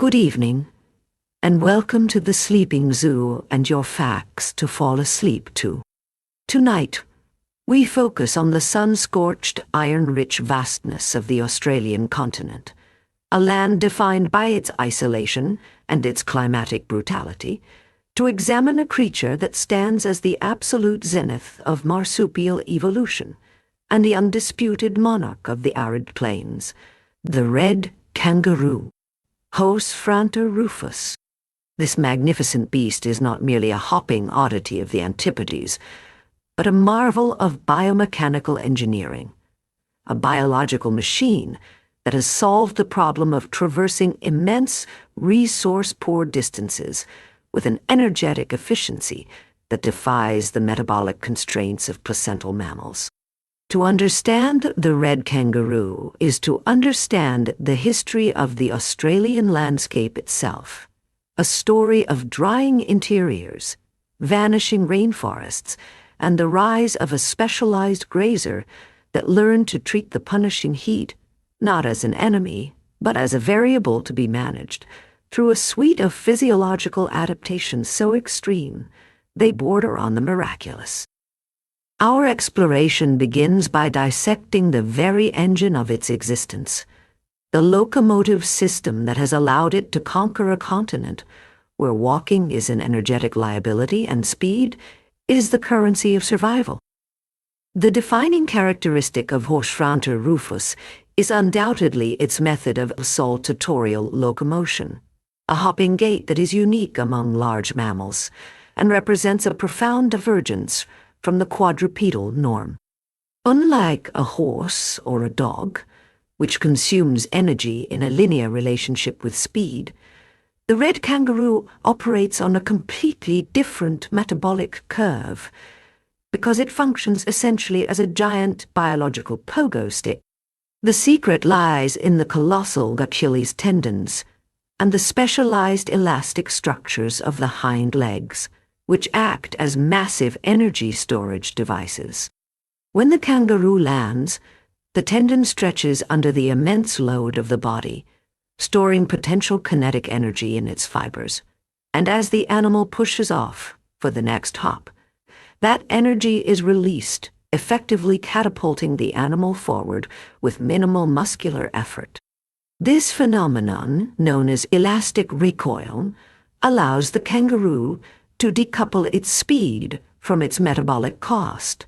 Good evening, and welcome to the Sleeping Zoo and your facts to fall asleep to. Tonight, we focus on the sun-scorched, iron-rich vastness of the Australian continent, a land defined by its isolation and its climatic brutality, to examine a creature that stands as the absolute zenith of marsupial evolution and the undisputed monarch of the arid plains, the red kangaroo. Osphranter rufus. This magnificent beast is not merely a hopping oddity of the Antipodes, but a marvel of biomechanical engineering, a biological machine that has solved the problem of traversing immense, resource-poor distances with an energetic efficiency that defies the metabolic constraints of placental mammals. To understand the red kangaroo is to understand the history of the Australian landscape itself, a story of drying interiors, vanishing rainforests, and the rise of a specialized grazer that learned to treat the punishing heat not as an enemy, but as a variable to be managed through a suite of physiological adaptations so extreme they border on the miraculous. Our exploration begins by dissecting the very engine of its existence, the locomotive system that has allowed it to conquer a continent where walking is an energetic liability and speed is the currency of survival. The defining characteristic of Osphranter rufus is undoubtedly its method of saltatorial locomotion, a hopping gait that is unique among large mammals and represents a profound divergence from the quadrupedal norm. Unlike a horse or a dog, which consumes energy in a linear relationship with speed, the red kangaroo operates on a completely different metabolic curve because it functions essentially as a giant biological pogo stick. The secret lies in the colossal Achilles tendons and the specialized elastic structures of the hind legs, which act as massive energy storage devices. When the kangaroo lands, the tendon stretches under the immense load of the body, storing potential kinetic energy in its fibers. And as the animal pushes off for the next hop, that energy is released, effectively catapulting the animal forward with minimal muscular effort. This phenomenon, known as elastic recoil, allows the kangaroo to decouple its speed from its metabolic cost,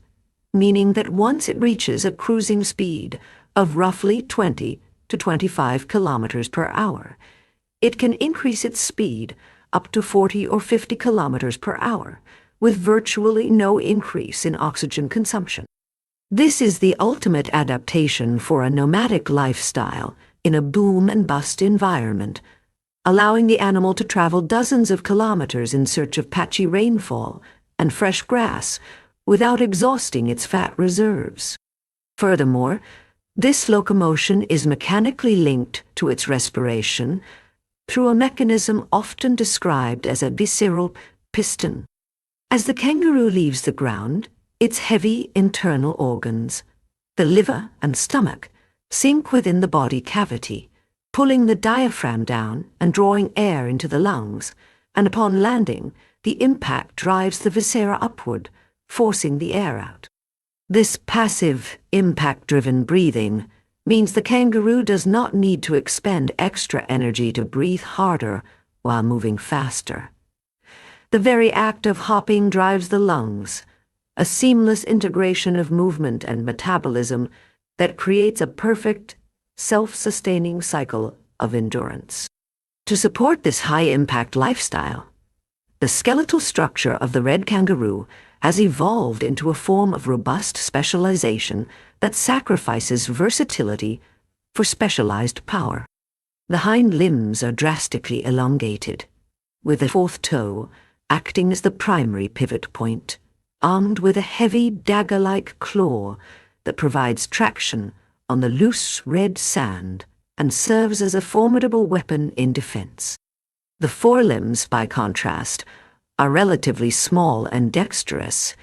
meaning that once it reaches a cruising speed of roughly 20 to 25 kilometers per hour, it can increase its speed up to 40 or 50 kilometers per hour with virtually no increase in oxygen consumption. This is the ultimate adaptation for a nomadic lifestyle in a boom-and-bust environment, allowing the animal to travel dozens of kilometers in search of patchy rainfall and fresh grass without exhausting its fat reserves. Furthermore, this locomotion is mechanically linked to its respiration through a mechanism often described as a visceral piston. As the kangaroo leaves the ground, its heavy internal organs, the liver and stomach, sink within the body cavity, pulling the diaphragm down and drawing air into the lungs, and upon landing, the impact drives the viscera upward, forcing the air out. This passive, impact-driven breathing means the kangaroo does not need to expend extra energy to breathe harder while moving faster. The very act of hopping drives the lungs, a seamless integration of movement and metabolism that creates a perfect, self-sustaining cycle of endurance. To support this high-impact lifestyle, the skeletal structure of the red kangaroo has evolved into a form of robust specialization that sacrifices versatility for specialized power. The hind limbs are drastically elongated, with the fourth toe acting as the primary pivot point, armed with a heavy dagger-like claw that provides traction on the loose red sand and serves as a formidable weapon in defense. The forelimbs, by contrast, are relatively small and dexterous,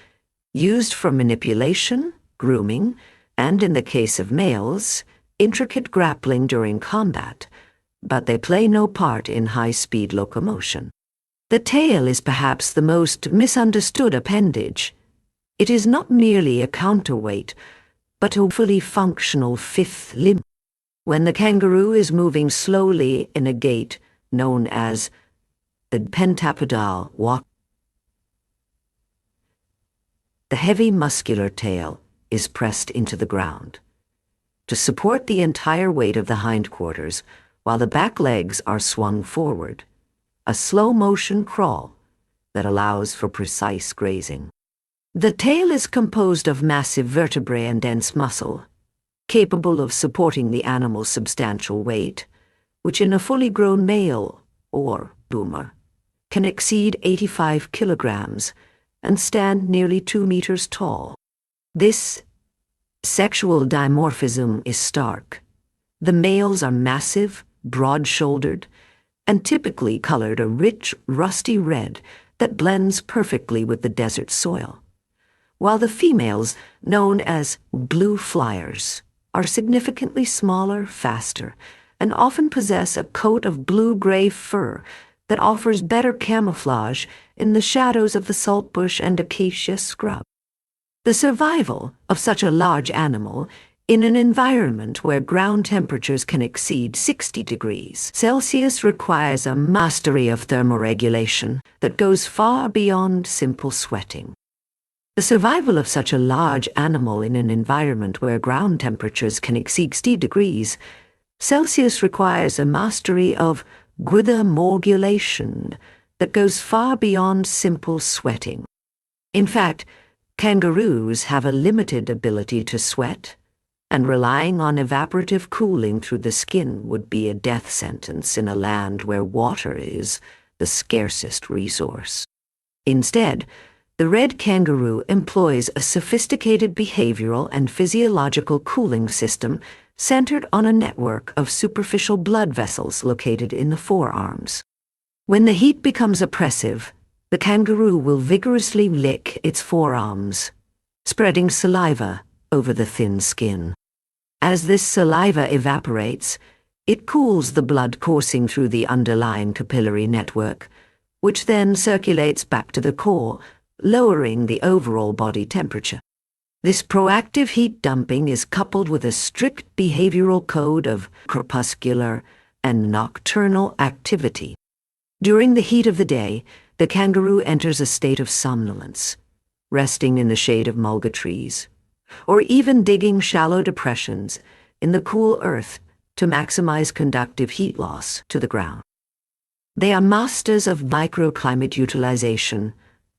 used for manipulation, grooming, and in the case of males, intricate grappling during combat, but they play no part in high-speed locomotion. The tail is perhaps the most misunderstood appendage. It is not merely a counterweight, but a fully functional fifth limb. When the kangaroo is moving slowly in a gait known as the pentapodal walk, the heavy muscular tail is pressed into the ground to support the entire weight of the hindquarters while the back legs are swung forward, a slow-motion crawl that allows for precise grazing. The tail is composed of massive vertebrae and dense muscle, capable of supporting the animal's substantial weight, which in a fully grown male, or boomer, can exceed 85 kilograms and stand nearly 2 meters tall. This sexual dimorphism is stark. The males are massive, broad-shouldered, and typically colored a rich, rusty red that blends perfectly with the desert soil, while the females, known as blue flyers, are significantly smaller, faster, and often possess a coat of blue-gray fur that offers better camouflage in the shadows of the saltbush and acacia scrub. The survival of such a large animal in an environment where ground temperatures can exceed 60 degrees Celsius requires a mastery of thermoregulation that goes far beyond simple sweating. The survival of such a large animal in an environment where ground temperatures can exceed 60 degrees Celsius requires a mastery of thermoregulation that goes far beyond simple sweating. In fact, kangaroos have a limited ability to sweat, and relying on evaporative cooling through the skin would be a death sentence in a land where water is the scarcest resource. Instead, the red kangaroo employs a sophisticated behavioral and physiological cooling system centered on a network of superficial blood vessels located in the forearms. When the heat becomes oppressive, the kangaroo will vigorously lick its forearms, spreading saliva over the thin skin. As this saliva evaporates, it cools the blood coursing through the underlying capillary network, which then circulates back to the core, lowering the overall body temperature. This proactive heat dumping is coupled with a strict behavioral code of crepuscular and nocturnal activity. During the heat of the day, the kangaroo enters a state of somnolence, resting in the shade of mulga trees, or even digging shallow depressions in the cool earth to maximize conductive heat loss to the ground. They are masters of microclimate utilization,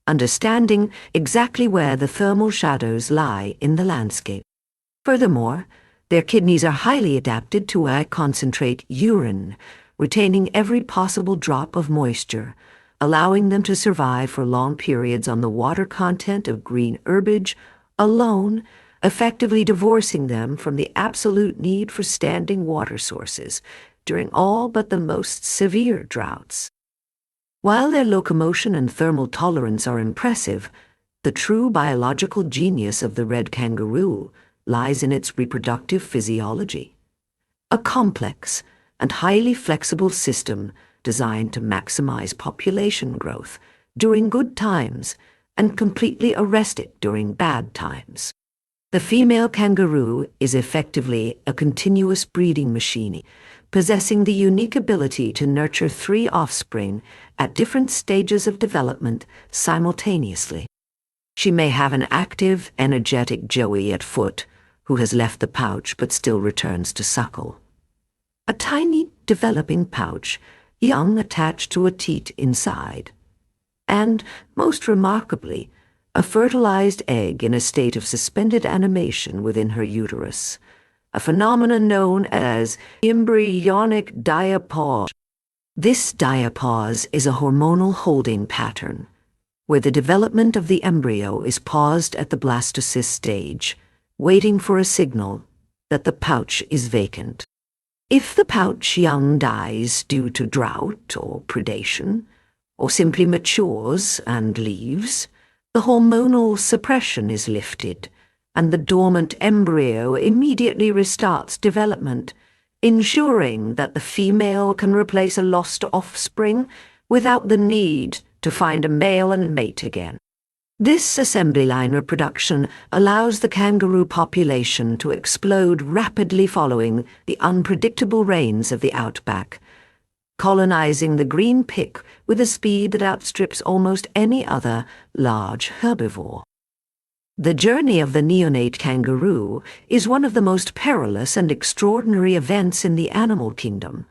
understanding exactly where the thermal shadows lie in the landscape. Furthermore, their kidneys are highly adapted to high-concentrate urine, retaining every possible drop of moisture, allowing them to survive for long periods on the water content of green herbage alone, effectively divorcing them from the absolute need for standing water sources during all but the most severe droughts. While their locomotion and thermal tolerance are impressive, the true biological genius of the red kangaroo lies in its reproductive physiology, a complex and highly flexible system designed to maximize population growth during good times and completely arrest it during bad times. The female kangaroo is effectively a continuous breeding machine, possessing the unique ability to nurture 3 offspring at different stages of development simultaneously. She may have an active, energetic joey at foot who has left the pouch but still returns to suckle, a tiny developing pouch, young attached to a teat inside, and, most remarkably, a fertilized egg in a state of suspended animation within her uterus, a phenomenon known as embryonic diapause. This diapause is a hormonal holding pattern, where the development of the embryo is paused at the blastocyst stage, waiting for a signal that the pouch is vacant. If the pouch young dies due to drought or predation, or simply matures and leaves, the hormonal suppression is lifted, and the dormant embryo immediately restarts development, ensuring that the female can replace a lost offspring without the need to find a male and mate again. This assembly line reproduction allows the kangaroo population to explode rapidly following the unpredictable rains of the outback, colonizing the green pick with a speed that outstrips almost any other large herbivore. The journey of the neonate kangaroo is one of the most perilous and extraordinary events in the animal kingdom,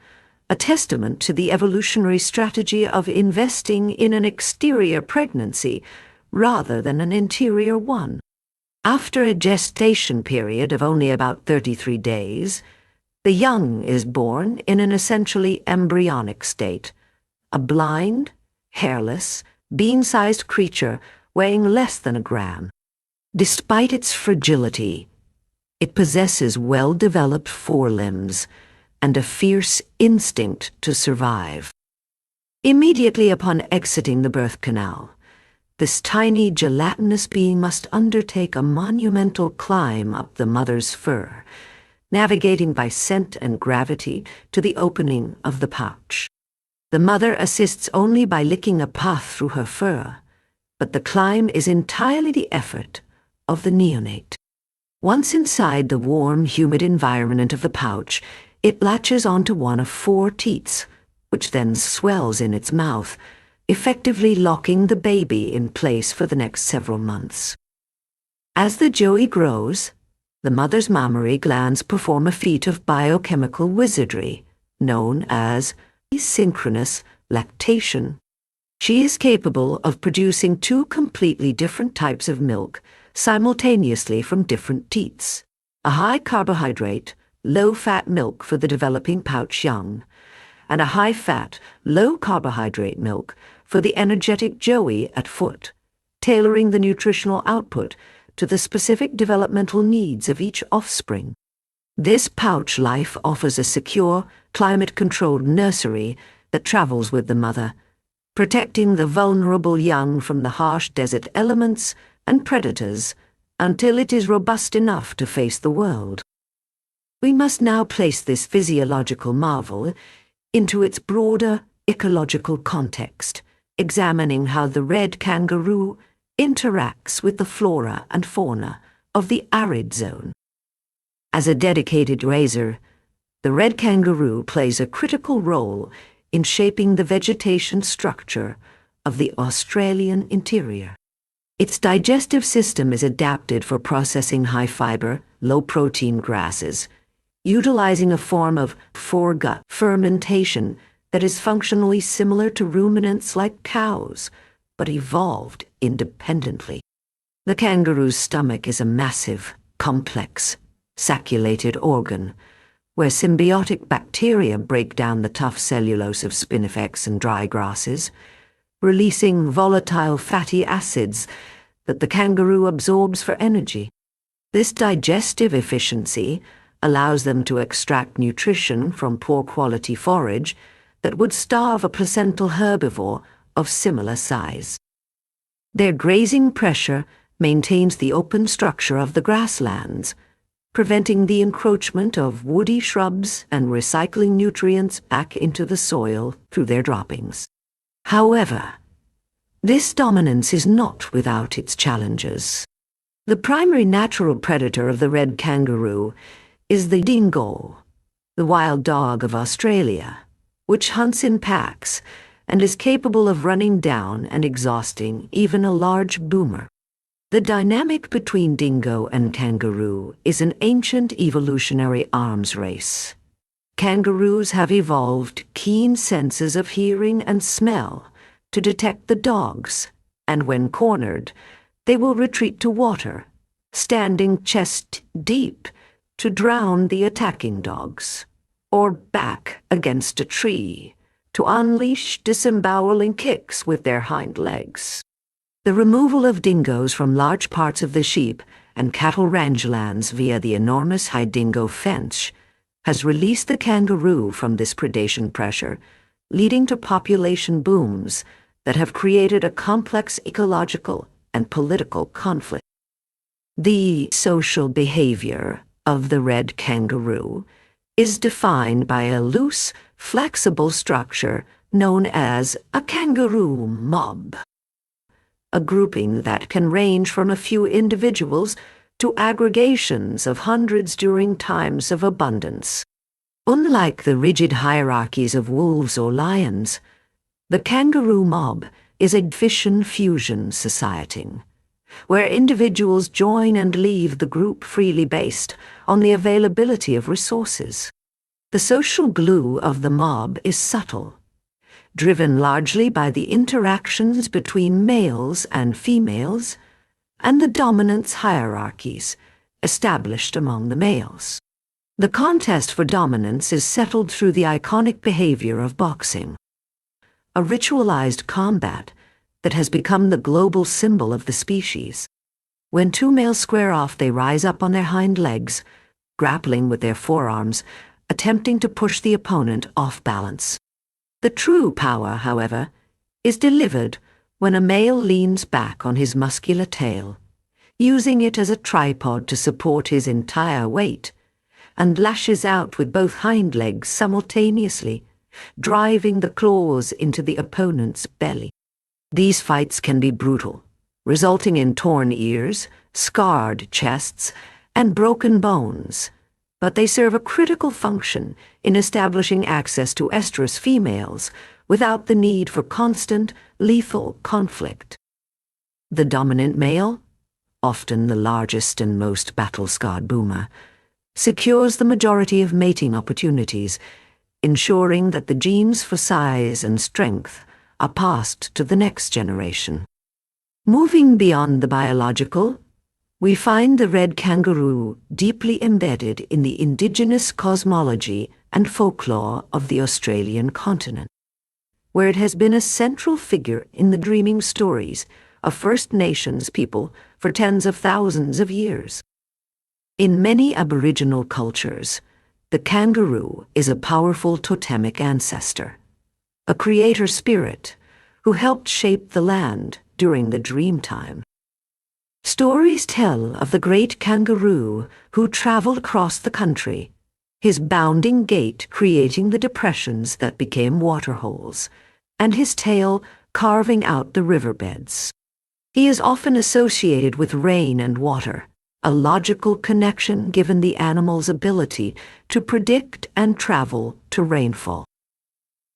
a testament to the evolutionary strategy of investing in an exterior pregnancy rather than an interior one. After a gestation period of only about 33 days, the young is born in an essentially embryonic state, a blind, hairless, bean-sized creature weighing less than a gram. Despite its fragility, it possesses well-developed forelimbs and a fierce instinct to survive. Immediately upon exiting the birth canal, this tiny gelatinous being must undertake a monumental climb up the mother's fur, navigating by scent and gravity to the opening of the pouch. The mother assists only by licking a path through her fur, but the climb is entirely the effort of the neonate. Once inside the warm, humid environment of the pouch, it latches onto one of 4 teats, which then swells in its mouth, effectively locking the baby in place for the next several months. As the joey grows, the mother's mammary glands perform a feat of biochemical wizardry, known as asynchronous lactation. She is capable of producing 2 completely different types of milk simultaneously from different teats: a high-carbohydrate, low-fat milk for the developing pouch young, and a high-fat, low-carbohydrate milk for the energetic joey at foot, tailoring the nutritional output to the specific developmental needs of each offspring. This pouch life offers a secure, climate-controlled nursery that travels with the mother, protecting the vulnerable young from the harsh desert elements and predators until it is robust enough to face the world. We must now place this physiological marvel into its broader ecological context, examining how the red kangaroo interacts with the flora and fauna of the arid zone. As a dedicated raiser, the red kangaroo plays a critical role in shaping the vegetation structure of the Australian interior. Its digestive system is adapted for processing high-fiber, low-protein grasses, utilizing a form of foregut fermentation that is functionally similar to ruminants like cows, but evolved independently. The kangaroo's stomach is a massive, complex, sacculated organ, where symbiotic bacteria break down the tough cellulose of spinifex and dry grasses, releasing volatile fatty acids that the kangaroo absorbs for energy. This digestive efficiency allows them to extract nutrition from poor-quality forage that would starve a placental herbivore of similar size. Their grazing pressure maintains the open structure of the grasslands, preventing the encroachment of woody shrubs and recycling nutrients back into the soil through their droppings. However, this dominance is not without its challenges. The primary natural predator of the red kangaroo is the dingo, the wild dog of Australia, which hunts in packs and is capable of running down and exhausting even a large boomer. The dynamic between dingo and kangaroo is an ancient evolutionary arms race. Kangaroos have evolved keen senses of hearing and smell to detect the dogs, and when cornered, they will retreat to water, standing chest deep to drown the attacking dogs, or back against a tree to unleash disemboweling kicks with their hind legs. The removal of dingoes from large parts of the sheep and cattle rangelands via the enormous high dingo fence has released the kangaroo from this predation pressure, leading to population booms that have created a complex ecological and political conflict. The social behavior of the red kangaroo is defined by a loose, flexible structure known as a kangaroo mob, a grouping that can range from a few individuals to aggregations of hundreds during times of abundance. Unlike the rigid hierarchies of wolves or lions, the kangaroo mob is a fission-fusion society, where individuals join and leave the group freely based on the availability of resources. The social glue of the mob is subtle, driven largely by the interactions between males and females and the dominance hierarchies established among the males. The contest for dominance is settled through the iconic behavior of boxing, a ritualized combat that has become the global symbol of the species. When two males square off, they rise up on their hind legs, grappling with their forearms, attempting to push the opponent off balance. The true power, however, is delivered when a male leans back on his muscular tail, using it as a tripod to support his entire weight, and lashes out with both hind legs simultaneously, driving the claws into the opponent's belly. These fights can be brutal, resulting in torn ears, scarred chests, and broken bones, but they serve a critical function in establishing access to estrus females without the need for constant, lethal conflict. The dominant male, often the largest and most battle-scarred boomer, secures the majority of mating opportunities, ensuring that the genes for size and strength are passed to the next generation. Moving beyond the biological, we find the red kangaroo deeply embedded in the indigenous cosmology and folklore of the Australian continent, where it has been a central figure in the dreaming stories of First Nations people for tens of thousands of years. In many Aboriginal cultures, the kangaroo is a powerful totemic ancestor, a creator spirit who helped shape the land during the dream time. Stories tell of the great kangaroo who traveled across the country, his bounding gait creating the depressions that became waterholes, and his tail carving out the riverbeds. He is often associated with rain and water, a logical connection given the animal's ability to predict and travel to rainfall.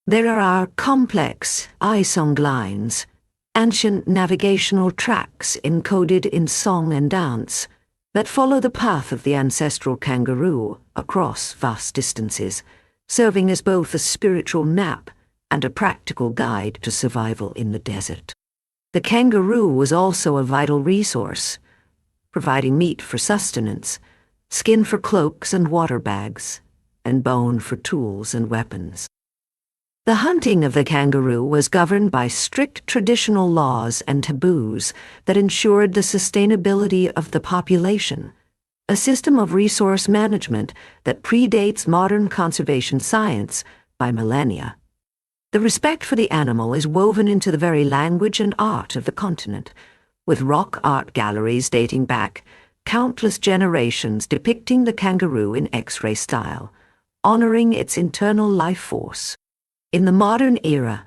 There are complex eye-song lines, ancient navigational tracks encoded in song and dance that follow the path of the ancestral kangaroo across vast distances, serving as both a spiritual map and a practical guide to survival in the desert. The kangaroo was also a vital resource, providing meat for sustenance, skin for cloaks and water bags, and bone for tools and weapons. The hunting of the kangaroo was governed by strict traditional laws and taboos that ensured the sustainability of the population, a system of resource management that predates modern conservation science by millennia. The respect for the animal is woven into the very language and art of the continent, with rock art galleries dating back countless generations depicting the kangaroo in X-ray style, honoring its internal life force. In the modern era,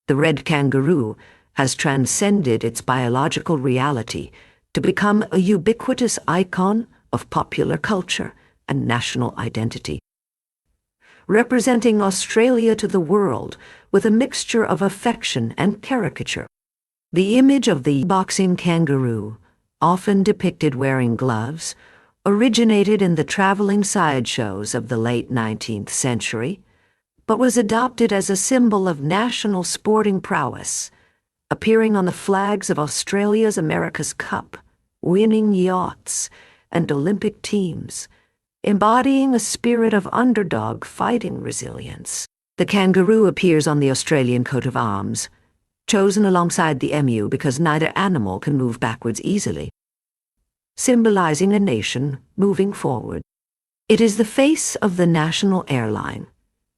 the red kangaroo has transcended its biological reality to become a ubiquitous icon of popular culture and national identity. Representing Australia to the world with a mixture of affection and caricature, the image of the boxing kangaroo, often depicted wearing gloves, originated in the traveling sideshows of the late 19th century, but was adopted as a symbol of national sporting prowess, appearing on the flags of Australia's America's Cup, winning yachts, and Olympic teams, embodying a spirit of underdog fighting resilience. The kangaroo appears on the Australian coat of arms, chosen alongside the emu because neither animal can move backwards easily, symbolizing a nation moving forward. It is the face of the national airline,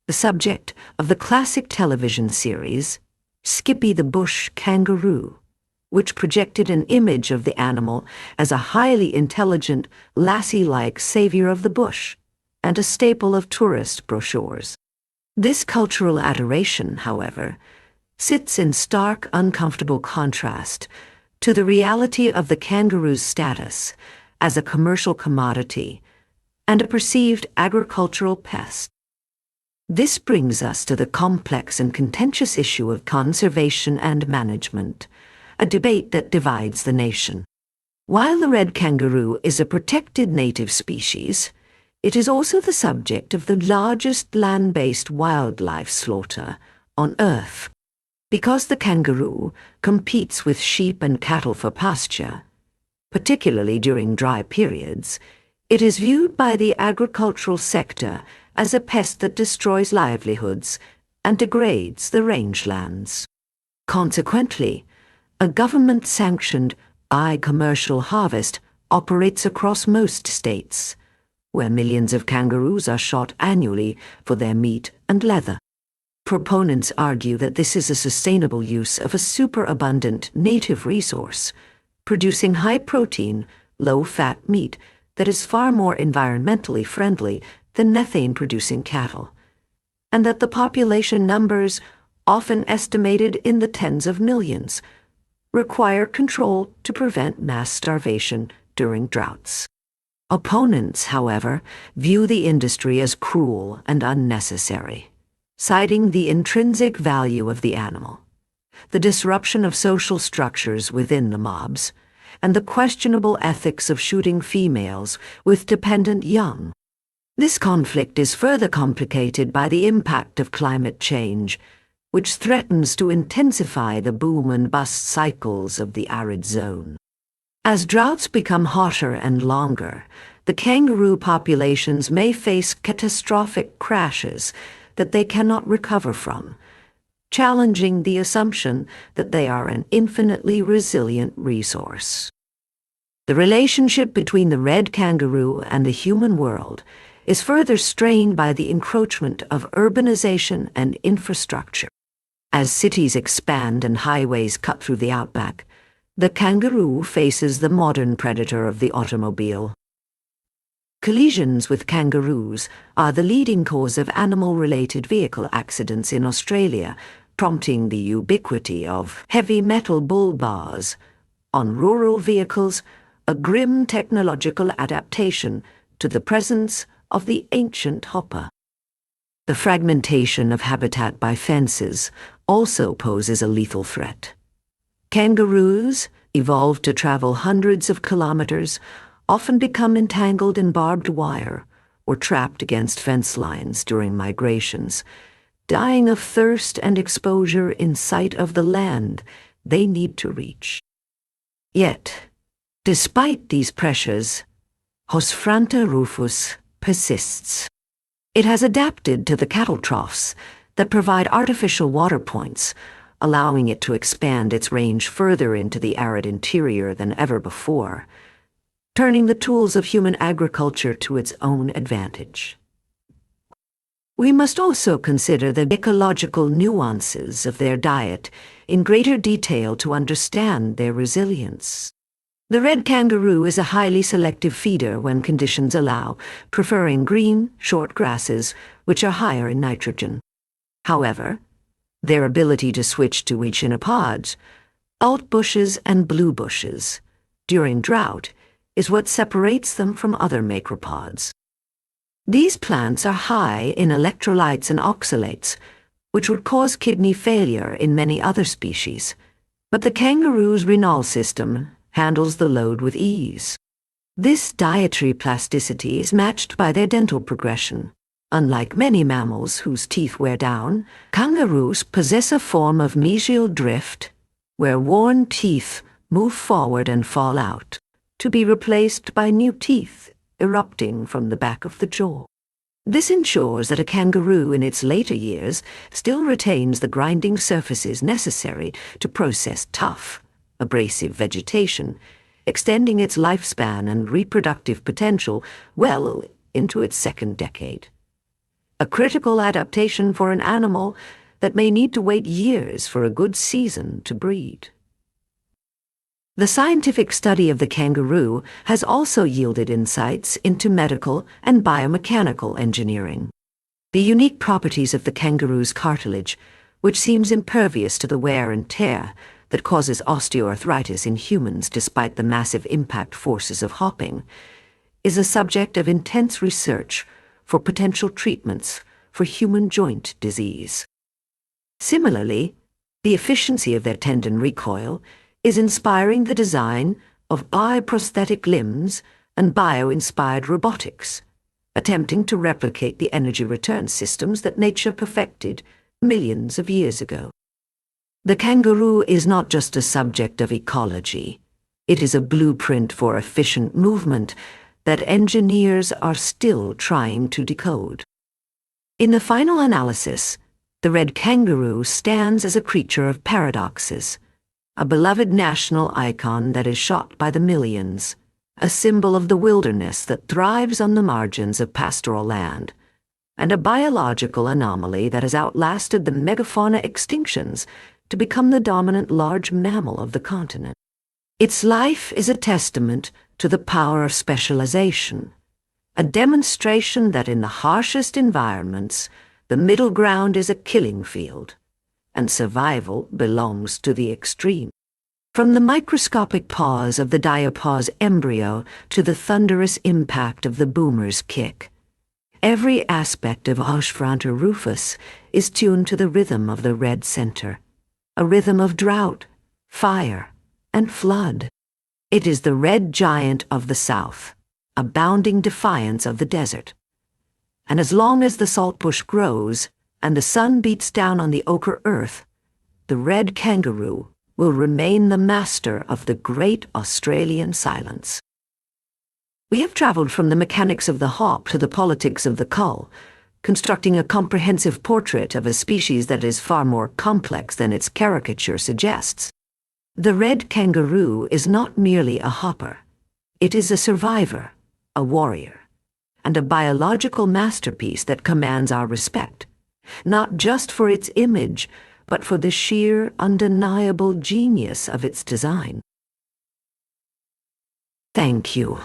the subject of the classic television series Skippy the Bush Kangaroo, which projected an image of the animal as a highly intelligent, lassie-like savior of the bush, and a staple of tourist brochures. This cultural adoration, however, sits in stark, uncomfortable contrast to the reality of the kangaroo's status as a commercial commodity and a perceived agricultural pest. This brings us to the complex and contentious issue of conservation and management, a debate that divides the nation. While the red kangaroo is a protected native species, it is also the subject of the largest land-based wildlife slaughter on Earth. Because the kangaroo competes with sheep and cattle for pasture, particularly during dry periods, it is viewed by the agricultural sector as a pest that destroys livelihoods and degrades the rangelands. Consequently, a government-sanctioned commercial harvest operates across most states, where millions of kangaroos are shot annually for their meat and leather. Proponents argue that this is a sustainable use of a superabundant native resource, producing high-protein, low-fat meat that is far more environmentally friendly than methane-producing cattle, and that the population numbers, often estimated in the tens of millions, require control to prevent mass starvation during droughts. Opponents, however, view the industry as cruel and unnecessary, citing the intrinsic value of the animal, the disruption of social structures within the mobs, and the questionable ethics of shooting females with dependent young. This conflict is further complicated by the impact of climate change, which threatens to intensify the boom and bust cycles of the arid zone. As droughts become hotter and longer, the kangaroo populations may face catastrophic crashes that they cannot recover from, challenging the assumption that they are an infinitely resilient resource. The relationship between the red kangaroo and the human world is further strained by the encroachment of urbanization and infrastructure. As cities expand and highways cut through the outback, the kangaroo faces the modern predator of the automobile. Collisions with kangaroos are the leading cause of animal-related vehicle accidents in Australia, prompting the ubiquity of heavy metal bull bars on rural vehicles, a grim technological adaptation to the presence of the ancient hopper. The fragmentation of habitat by fences also poses a lethal threat. Kangaroos, evolved to travel hundreds of kilometers, often become entangled in barbed wire or trapped against fence lines during migrations, dying of thirst and exposure in sight of the land they need to reach. Yet, despite these pressures, Osphranter rufus persists. It has adapted to the cattle troughs that provide artificial water points, allowing it to expand its range further into the arid interior than ever before, turning the tools of human agriculture to its own advantage. We must also consider the ecological nuances of their diet in greater detail to understand their resilience. The red kangaroo is a highly selective feeder when conditions allow, preferring green, short grasses, which are higher in nitrogen. However, their ability to switch to echinopods, alt bushes and blue bushes, during drought is what separates them from other macropods. These plants are high in electrolytes and oxalates, which would cause kidney failure in many other species, but the kangaroo's renal system handles the load with ease. This dietary plasticity is matched by their dental progression. Unlike many mammals whose teeth wear down, kangaroos possess a form of mesial drift, where worn teeth move forward and fall out, to be replaced by new teeth erupting from the back of the jaw. This ensures that a kangaroo in its later years still retains the grinding surfaces necessary to process tough, abrasive vegetation, extending its lifespan and reproductive potential well into its second decade. A critical adaptation for an animal that may need to wait years for a good season to breed. The scientific study of the kangaroo has also yielded insights into medical and biomechanical engineering. The unique properties of the kangaroo's cartilage, which seems impervious to the wear and tear that causes osteoarthritis in humans despite the massive impact forces of hopping, is a subject of intense research for potential treatments for human joint disease. Similarly, the efficiency of their tendon recoil is inspiring the design of bioprosthetic limbs and bio-inspired robotics, attempting to replicate the energy return systems that nature perfected millions of years ago. The kangaroo is not just a subject of ecology. It is a blueprint for efficient movement that engineers are still trying to decode. In the final analysis, the red kangaroo stands as a creature of paradoxes, a beloved national icon that is shot by the millions, a symbol of the wilderness that thrives on the margins of pastoral land, and a biological anomaly that has outlasted the megafauna extinctions to become the dominant large mammal of the continent. Its life is a testament to the power of specialization, a demonstration that in the harshest environments, the middle ground is a killing field, and survival belongs to the extreme. From the microscopic pause of the diapause embryo to the thunderous impact of the boomer's kick, every aspect of Osphranter rufus is tuned to the rhythm of the red center, a rhythm of drought, fire, and flood. It is the red giant of the south, a bounding defiance of the desert. And as long as the saltbush grows and the sun beats down on the ochre earth, the red kangaroo will remain the master of the great Australian silence. We have traveled from the mechanics of the hop to the politics of the cull, constructing a comprehensive portrait of a species that is far more complex than its caricature suggests. The red kangaroo is not merely a hopper. It is a survivor, a warrior, and a biological masterpiece that commands our respect, not just for its image, but for the sheer, undeniable genius of its design. Thank you.